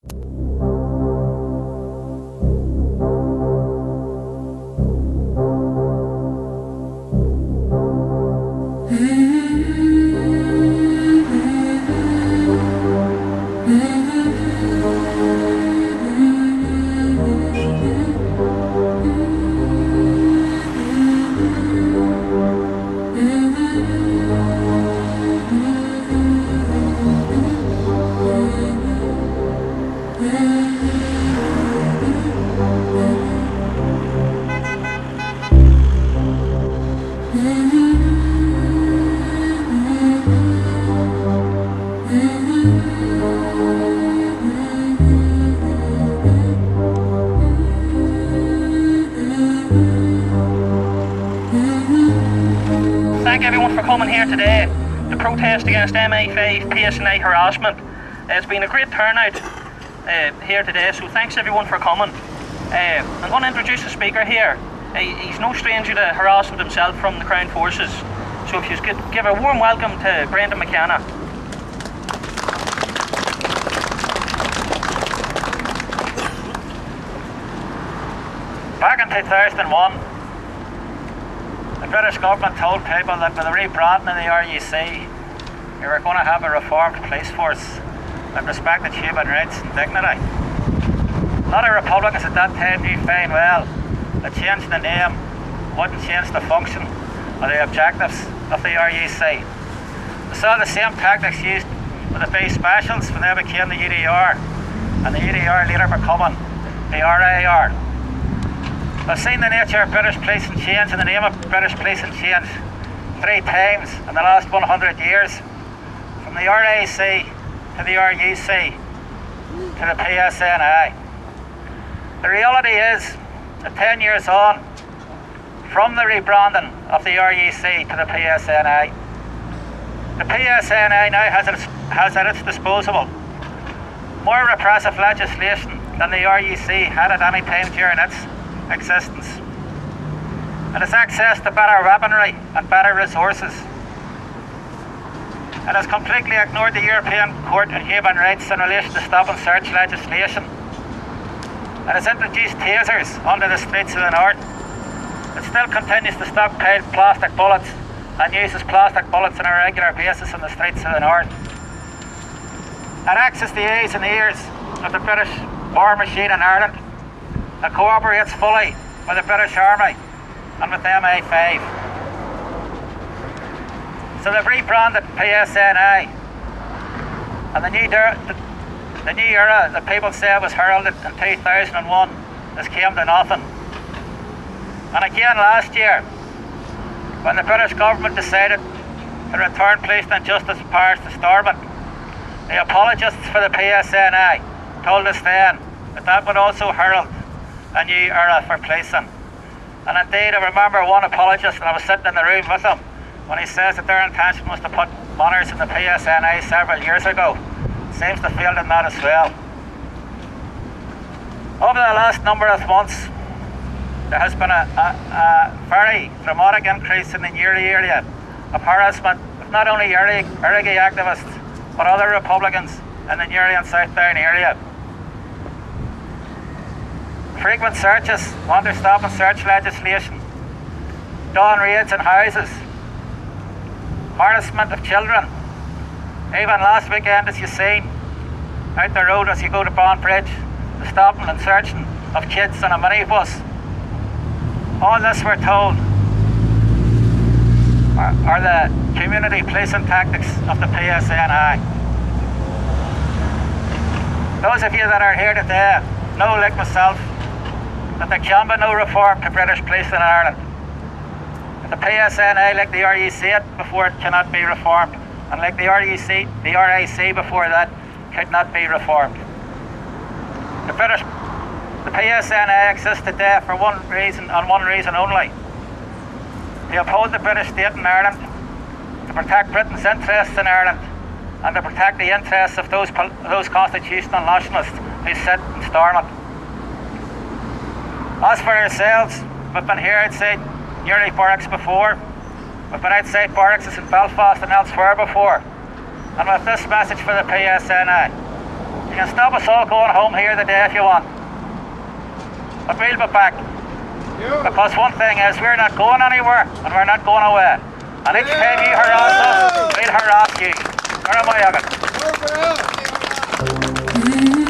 Thank everyone for coming here today to protest against MI5 PSNI harassment. It's been a great turnout here today, so thanks everyone for coming. I'm going to introduce the speaker here. He's no stranger to harassment himself from the Crown Forces, so if you could give a warm welcome to Brendan McKenna. Back in 2001, the British government told people that with the rebranding of the RUC, we were going to have a reformed police force that respected human rights and dignity. A lot of Republicans at that time knew fine well that changing the name wouldn't change the function or the objectives of the RUC. We saw the same tactics used with the base specials when they became the UDR, and the UDR later becoming the RAR. We've seen the nature of British policing change in the name of British policing change 3 times in the last 100 years, from the RAC to the RUC to the PSNI. The reality is that 10 years on from the rebranding of the RUC to the PSNI now has at its disposal more repressive legislation than the RUC had at any time during its existence. It has access to better weaponry and better resources. It has completely ignored the European Court on Human Rights in relation to stop and search legislation. It has introduced tasers onto the streets of the north. It still continues to stockpile plastic bullets and uses plastic bullets on a regular basis on the streets of the north. It acts as the eyes and ears of the British war machine in Ireland. It cooperates fully with the British Army and with the MI5. So they've rebranded PSNI, and the new era that people say was heralded in 2001 has came to nothing. And again last year, when the British government decided to return police and justice powers to Stormont, the apologists for the PSNI told us then that would also herald a new era for policing. And indeed, I remember one apologist, and I was sitting in the room with him, when he says that their intention was to put manners in the PSNI several years ago. Seems to fail in that as well. Over the last number of months, there has been a very dramatic increase in the Newry area of harassment of not only Éirígí activists, but other Republicans in the Newry and South Down area. Frequent searches under stop and search legislation, dawn raids in houses, harassment of children. Even last weekend, as you've seen, out the road as you go to Bondbridge, the stopping and searching of kids on a minibus. All this, we're told, are the community policing tactics of the PSNI. Those of you that are here today know, like myself, that there can be no reform to British policing in Ireland. The PSNI, like the RUC before it, cannot be reformed, and like the RAC before that, could not be reformed. The PSNI exists today for one reason and one reason only: to uphold the British state in Ireland, to protect Britain's interests in Ireland, and to protect the interests of those constitutional nationalists who sit in Stormont. As for ourselves, we've been here outside Newry barracks before. We've been outside barracks in Belfast and elsewhere before. And with this message for the PSNI, You can stop us all going home here today if you want. But we'll be back. Because one thing is, we're not going anywhere and we're not going away. And each time you harass us, we'll harass you. Where am I, Egan?